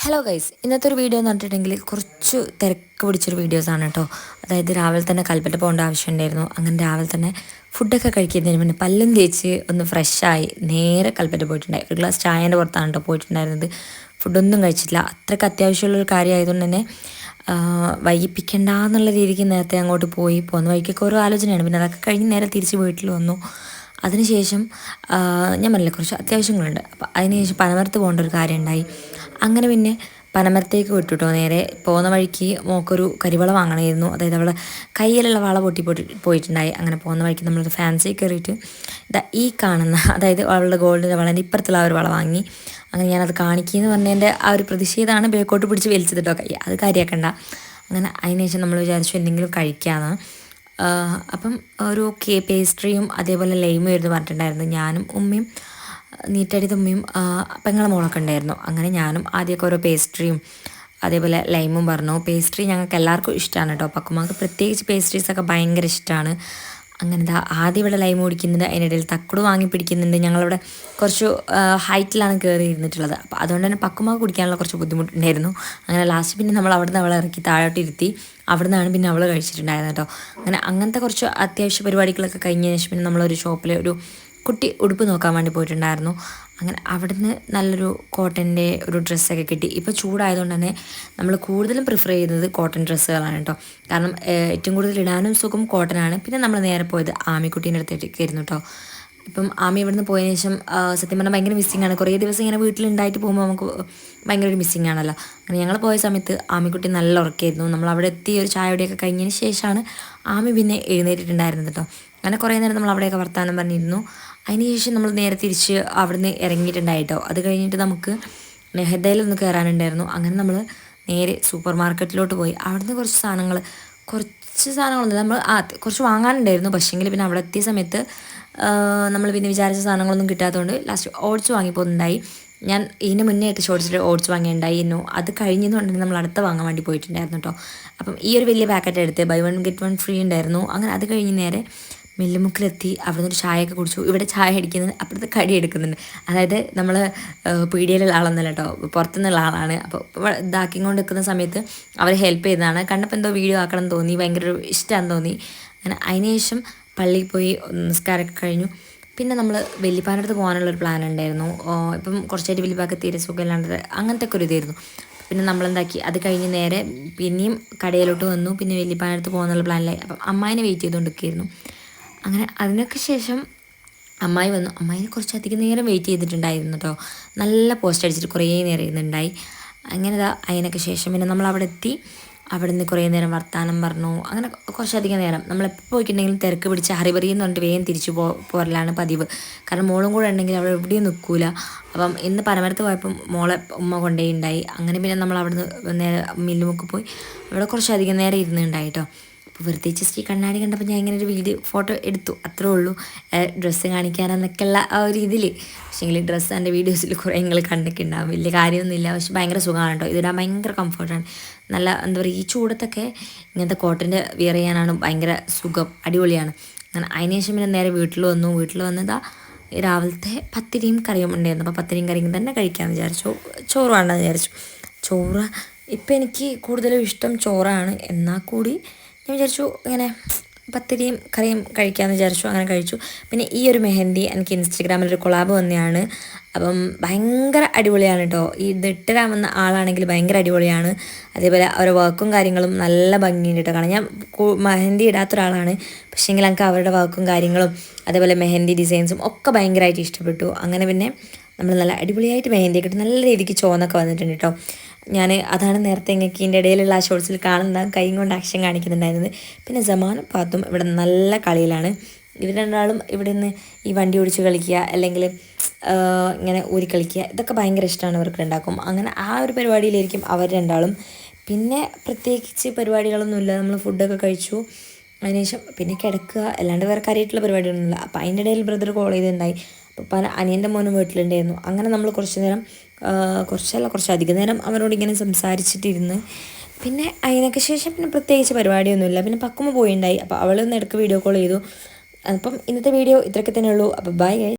Hello guys, ഇന്നത്തെ ഒരു video എന്ന് പറഞ്ഞിട്ടുണ്ടെങ്കിൽ കുറച്ച് തിരക്ക് പിടിച്ചൊരു വീഡിയോസാണ് കേട്ടോ. അതായത് രാവിലെ തന്നെ കൽപ്പറ്റ പോകേണ്ട ആവശ്യമുണ്ടായിരുന്നു. അങ്ങനെ രാവിലെ തന്നെ ഫുഡൊക്കെ കഴിക്കുന്നതിന് മുന്നേ പല്ലും തേച്ച് ഒന്ന് ഫ്രഷായി നേരെ കൽപ്പറ്റ പോയിട്ടുണ്ടായി. ഒരു ഗ്ലാസ് ചായേൻ്റെ പുറത്താണ് കേട്ടോ പോയിട്ടുണ്ടായിരുന്നത്. ഫുഡൊന്നും കഴിച്ചിട്ടില്ല. അത്രയ്ക്ക് അത്യാവശ്യമുള്ളൊരു കാര്യമായതുകൊണ്ട് തന്നെ വൈകിപ്പിക്കണ്ട എന്നുള്ള രീതിക്ക് നേരത്തെ അങ്ങോട്ട് പോയി പോകുന്ന വഴിക്കൊക്കെ ഓരോ ആലോചനയാണ്. പിന്നെ അതൊക്കെ കഴിഞ്ഞ് നേരെ തിരിച്ച് വീട്ടിൽ വന്നു. അതിനുശേഷം ഞാൻ പറഞ്ഞില്ല കുറച്ച് അത്യാവശ്യങ്ങളുണ്ട്. അപ്പോൾ അതിനുശേഷം പനമരത്ത് പോകേണ്ട ഒരു കാര്യം ഉണ്ടായി. അങ്ങനെ പിന്നെ പനമരത്തേക്ക് വിട്ടുട്ടോ. നേരെ പോകുന്ന വഴിക്ക് മോക്കൊരു കരിവള വാങ്ങണമായിരുന്നു. അതായത് അവളെ കയ്യിലുള്ള വള പോയിട്ടുണ്ടായി. അങ്ങനെ പോകുന്ന വഴിക്ക് നമ്മളൊരു ഫാൻസി കയറിയിട്ട് ഈ കാണുന്ന അതായത് അവളുടെ ഗോൾഡിൻ്റെ വളൻ്റെ ഇപ്പുറത്തുള്ള ആ ഒരു വള വാങ്ങി. അങ്ങനെ ഞാനത് കാണിക്കുകയെന്ന് പറഞ്ഞതിൻ്റെ ആ ഒരു പ്രതിഷേധമാണ് ബേക്കോട്ട് പിടിച്ച് വലിച്ചത് കേട്ടോ. അത് കാര്യമാക്കണ്ട. അങ്ങനെ അതിനുശേഷം നമ്മൾ വിചാരിച്ചു എന്തെങ്കിലും കഴിക്കാമെന്ന്. അപ്പം ഒരു പേസ്ട്രിയും അതേപോലെ ലൈമും ആയിരുന്നു പറഞ്ഞിട്ടുണ്ടായിരുന്നു. ഞാനും ഉമ്മയും നീറ്റടിത്ത ഉമ്മയും പെങ്ങളെ മോളൊക്കെ ഉണ്ടായിരുന്നു. അങ്ങനെ ഞാനും ആദ്യമൊക്കെ ഓരോ പേസ്ട്രിയും അതേപോലെ ലൈമും പറഞ്ഞു. പേസ്ട്രി ഞങ്ങൾക്ക് എല്ലാവർക്കും ഇഷ്ടമാണ് കേട്ടോ. പക്കുമാർക്ക് പ്രത്യേകിച്ച് പേസ്ട്രീസൊക്കെ ഭയങ്കര ഇഷ്ടമാണ്. അങ്ങനെ ആദ്യം ഇവിടെ ലൈം കുടിക്കുന്നുണ്ട്, അതിനിടയിൽ തക്കുട് വാങ്ങി പിടിക്കുന്നുണ്ട്. ഞങ്ങളിവിടെ കുറച്ച് ഹൈറ്റിലാണ് കയറി ഇരുന്നിട്ടുള്ളത്. അപ്പോൾ അതുകൊണ്ട് തന്നെ പക്കുമാക്ക് കുടിക്കാനുള്ള കുറച്ച് ബുദ്ധിമുട്ടുണ്ടായിരുന്നു. അങ്ങനെ ലാസ്റ്റ് പിന്നെ നമ്മൾ അവിടുന്ന് അവളെ ഇറക്കി താഴോട്ട് ഇരുത്തി. അവിടെ നിന്നാണ് പിന്നെ അവൾ കഴിച്ചിട്ടുണ്ടായിരുന്നത് കേട്ടോ. അങ്ങനത്തെ കുറച്ച് അത്യാവശ്യ പരിപാടികളൊക്കെ കഴിഞ്ഞ ശേഷം പിന്നെ നമ്മളൊരു ഷോപ്പിൽ ഒരു കുട്ടി ഉടുപ്പ് നോക്കാൻ വേണ്ടി പോയിട്ടുണ്ടായിരുന്നു. അങ്ങനെ അവിടുന്ന് നല്ലൊരു കോട്ടൻ്റെ ഒരു ഡ്രസ്സൊക്കെ കിട്ടി. ഇപ്പോൾ ചൂടായതുകൊണ്ട് തന്നെ നമ്മൾ കൂടുതലും പ്രിഫർ ചെയ്യുന്നത് കോട്ടൺ ഡ്രസ്സുകളാണ് കേട്ടോ. കാരണം ഏറ്റവും കൂടുതൽ ഇടാനും സുഖം കോട്ടനാണ്. പിന്നെ നമ്മൾ നേരെ പോയത് ആമിക്കുട്ടീൻ്റെ അടുത്തേക്ക് ആയിരുന്നു കേട്ടോ. ഇപ്പം ആമി ഇവിടുന്ന് പോയതിനു ശേഷം സത്യം പറഞ്ഞാൽ ഭയങ്കര മിസ്സിംഗ് ആണ്. കുറേ ദിവസം ഇങ്ങനെ വീട്ടിലുണ്ടായിട്ട് പോകുമ്പോൾ നമുക്ക് ഭയങ്കര ഒരു മിസ്സിംഗ് ആണല്ലോ. അങ്ങനെ ഞങ്ങൾ പോയ സമയത്ത് ആമിക്കുട്ടി നല്ല ഉറക്കമായിരുന്നു. നമ്മൾ അവിടെ എത്തി ഒരു ചായയോടെയൊക്കെ കഴിഞ്ഞതിന് ശേഷമാണ് ആമി പിന്നെ എഴുന്നേറ്റിട്ടുണ്ടായിരുന്നത് കേട്ടോ. അങ്ങനെ കുറേ നേരം നമ്മൾ അവിടെയൊക്കെ വർത്താനം പറഞ്ഞിരുന്നു. അതിനുശേഷം നമ്മൾ നേരെ തിരിച്ച് അവിടുന്ന് ഇറങ്ങിയിട്ടുണ്ടായിട്ടോ. അത് കഴിഞ്ഞിട്ട് നമുക്ക് നെഹദയിലൊന്ന് കയറാനുണ്ടായിരുന്നു. അങ്ങനെ നമ്മൾ നേരെ സൂപ്പർ മാർക്കറ്റിലോട്ട് പോയി. അവിടുന്ന് കുറച്ച് സാധനങ്ങളൊന്നും നമ്മൾ കുറച്ച് വാങ്ങാനുണ്ടായിരുന്നു. പക്ഷേങ്കിൽ പിന്നെ അവിടെ എത്തിയ സമയത്ത് നമ്മൾ പിന്നെ വിചാരിച്ച സാധനങ്ങളൊന്നും കിട്ടാത്തതുകൊണ്ട് ലാസ്റ്റ് ഓട്സ് വാങ്ങിപ്പോകുന്നുണ്ടായി. ഞാൻ ഇതിന് മുന്നേ ആയിട്ട് ഷോർട്സിൽ ഓട്സ് വാങ്ങിയിട്ടുണ്ടായിരുന്നു. അത് കഴിഞ്ഞതുകൊണ്ട് നമ്മൾ അടുത്ത വാങ്ങാൻ വേണ്ടി പോയിട്ടുണ്ടായിരുന്നു കേട്ടോ. അപ്പം ഈ ഒരു വലിയ പാക്കറ്റ് എടുത്ത് ബൈ 1 get 1 ഫ്രീ ഉണ്ടായിരുന്നു. അങ്ങനെ അത് കഴിഞ്ഞ് നേരെ മില്ലുമുക്കിലെത്തി. അവിടെ നിന്ന് ചായയൊക്കെ കുടിച്ചു. ഇവിടെ ചായ അടിക്കുന്നത് അപ്പുറത്ത് കടി എടുക്കുന്നുണ്ട്. അതായത് നമ്മൾ പീടികയിലുള്ള ആളൊന്നുമല്ല കേട്ടോ, പുറത്തുനിന്നുള്ള ആളാണ്. അപ്പോൾ ഇതാക്കിക്കൊണ്ട് നിൽക്കുന്ന സമയത്ത് അവർ ഹെൽപ്പ് ചെയ്തതാണ്. കണ്ടപ്പോൾ എന്തോ വീഡിയോ ആക്കണം തോന്നി, ഭയങ്കര ഒരു ഇഷ്ടമാണെന്ന് തോന്നി. അങ്ങനെ അതിനുശേഷം പള്ളിയിൽ പോയി നിസ്കാരമൊക്കെ കഴിഞ്ഞു. പിന്നെ നമ്മൾ വല്യപ്പാനടുത്ത് പോകാനുള്ളൊരു പ്ലാൻ ഉണ്ടായിരുന്നു. ഇപ്പം കുറച്ചായിട്ട് വല്യപ്പാക്ക് തീരെ സുഖമില്ലാണ്ടത് അങ്ങനത്തെ ഒക്കെ ഒരു ഇതായിരുന്നു. പിന്നെ നമ്മളെന്താക്കി അത് കഴിഞ്ഞ് നേരെ പിന്നെയും കടയിലോട്ട് വന്നു. പിന്നെ വല്യപ്പാനടുത്ത് പോകാനുള്ള പ്ലാനിലായി. അപ്പം അമ്മായിനെ വെയിറ്റ് ചെയ്തുകൊണ്ടിരിക്കുകയായിരുന്നു. അങ്ങനെ അതിനൊക്കെ ശേഷം അമ്മായി വന്നു. അമ്മായിനെ കുറച്ചധികം നേരം വെയിറ്റ് ചെയ്തിട്ടുണ്ടായിരുന്നു കേട്ടോ. നല്ല പോസ്റ്റ് അടിച്ചിട്ട് കുറേ നേരം ഇരുന്നുണ്ടായി. അങ്ങനെ അതിനൊക്കെ ശേഷം പിന്നെ നമ്മൾ അവിടെ എത്തി. അവിടെ നിന്ന് കുറേ നേരം വർത്താനം പറഞ്ഞു. അങ്ങനെ കുറച്ചധികം നേരം നമ്മളെപ്പോൾ പോയിട്ടുണ്ടെങ്കിലും തിരക്ക് പിടിച്ച് ഹറിബറിയെന്ന് പറഞ്ഞിട്ട് വേഗം തിരിച്ചു പോരലാണ് പതിവ്. കാരണം മോളും കൂടെ ഉണ്ടെങ്കിൽ അവിടെ എവിടെയും നിൽക്കൂല. അപ്പം ഇന്ന് പനമരത്ത് പോയപ്പം മോളെ ഉമ്മ കൊണ്ടുപോയി. അങ്ങനെ പിന്നെ നമ്മൾ അവിടുന്ന് നേരെ മില്ലുമുക്ക് പോയി അവിടെ കുറച്ചധികം നേരം ഇരുന്നുണ്ടായി കേട്ടോ. അപ്പോൾ വെറുതെ ജസ്റ്റ് കണ്ണാടി കണ്ടപ്പോൾ ഞാൻ ഇങ്ങനെ ഒരു ഫോട്ടോ എടുത്തു, അത്രേ ഉള്ളൂ. ഡ്രസ്സ് കാണിക്കാനെന്നൊക്കെയുള്ള ആ ഒരു ഇതിൽ. പക്ഷേങ്കിൽ ഡ്രസ്സ് എൻ്റെ വീഡിയോസിൽ കുറേ നിങ്ങൾ കണ്ടിട്ടുണ്ടാവും. വലിയ കാര്യമൊന്നുമില്ല, പക്ഷെ ഭയങ്കര സുഖമാണ് കേട്ടോ. ഇതിടാൻ ഭയങ്കര കംഫർട്ടാണ്. നല്ല എന്താ പറയുക, ഈ ചൂടത്തൊക്കെ ഇങ്ങനത്തെ കോട്ടൻ്റെ വിയർ ചെയ്യാനാണ് ഭയങ്കര സുഖം, അടിപൊളിയാണ്. അങ്ങനെ അതിനുശേഷം പിന്നെ നേരെ വീട്ടിൽ വന്നതാ രാവിലത്തെ പത്തിരിയും കറിയും ഉണ്ടായിരുന്നു. അപ്പോൾ പത്തിരിയും കറിയും തന്നെ കഴിക്കാമെന്ന് വിചാരിച്ചു. ചോറ് വേണ്ടെന്ന് വിചാരിച്ചു. ചോറ് ഇപ്പം എനിക്ക് കൂടുതലും ഇഷ്ടം ചോറാണ്. എന്നാൽ കൂടി ഞാൻ വിചാരിച്ചു ഇങ്ങനെ പത്തിരിയും കറിയും കഴിക്കാമെന്ന് വിചാരിച്ചു. അങ്ങനെ കഴിച്ചു. പിന്നെ ഈ ഒരു മെഹന്തി എനിക്ക് ഇൻസ്റ്റഗ്രാമിലൊരു കൊളാബ് വന്നതാണ്. അപ്പം ഭയങ്കര അടിപൊളിയാണ് കേട്ടോ. ഈ ഇതിട്ട് വന്ന ആളാണെങ്കിൽ ഭയങ്കര അടിപൊളിയാണ്. അതേപോലെ അവരുടെ വർക്കും കാര്യങ്ങളും നല്ല ഭംഗിയുണ്ട് കേട്ടോ. കാരണം ഞാൻ മെഹന്തി ഇടാത്ത ഒരാളാണ്. പക്ഷേങ്കിൽ എനിക്ക് അവരുടെ വർക്കും കാര്യങ്ങളും അതേപോലെ മെഹന്തി ഡിസൈൻസും ഒക്കെ ഭയങ്കരമായിട്ട് ഇഷ്ടപ്പെട്ടു. അങ്ങനെ പിന്നെ നമ്മൾ നല്ല അടിപൊളിയായിട്ട് മെഹന്തിയൊക്കെ ഇട്ട് നല്ല രീതിക്ക് ചോന്നൊക്കെ വന്നിട്ടുണ്ട് കേട്ടോ. അതാണ് നേരത്തെ ഇങ്ങക്ക് ഇതിൻ്റെ ഇടയിലുള്ള ആ ഷോർട്സിൽ കാണുന്ന കൈ കൊണ്ട് ആക്ഷൻ കാണിക്കുന്നുണ്ടായിരുന്നത്. പിന്നെ സമാനും പാത്തും ഇവിടെ നല്ല കളിയിലാണ്. ഇവർ രണ്ടാളും ഇവിടെ നിന്ന് ഈ വണ്ടി ഓടിച്ച് കളിക്കുക, അല്ലെങ്കിൽ ഇങ്ങനെ ഊരി കളിക്കുക, ഇതൊക്കെ ഭയങ്കര ഇഷ്ടമാണ് ഇവർക്ക് ഉണ്ടാക്കും. അങ്ങനെ ആ ഒരു പരിപാടിയിലായിരിക്കും അവർ രണ്ടാളും. പിന്നെ പ്രത്യേകിച്ച് പരിപാടികളൊന്നുമില്ല. നമ്മൾ ഫുഡൊക്കെ കഴിച്ചു. അതിനുശേഷം പിന്നെ കിടക്കുക, അല്ലാണ്ട് വേറെ കാര്യമായിട്ടുള്ള പരിപാടികളൊന്നുമില്ല. അപ്പോൾ അതിൻ്റെ ഇടയിൽ ബ്രദർ കോൾ ചെയ്തിട്ടുണ്ടായി. അപ്പോൾ അനിയൻ്റെ മോനും വീട്ടിലുണ്ടായിരുന്നു. അങ്ങനെ നമ്മൾ കുറച്ചധികം നേരം അവരോട് ഇങ്ങനെ സംസാരിച്ചിട്ടിരുന്ന്. പിന്നെ അതിനൊക്കെ ശേഷം പിന്നെ പ്രത്യേകിച്ച് പരിപാടിയൊന്നുമില്ല. പിന്നെ പക്കുമ്മ പോയിണ്ടായി. അപ്പോൾ അവളൊന്ന് ഇടയ്ക്ക് വീഡിയോ കോൾ ചെയ്തു. അപ്പം ഇന്നത്തെ വീഡിയോ ഇത്രയൊക്കെ തന്നെ ഉള്ളൂ. അപ്പോൾ ബൈ ഗൈസ്.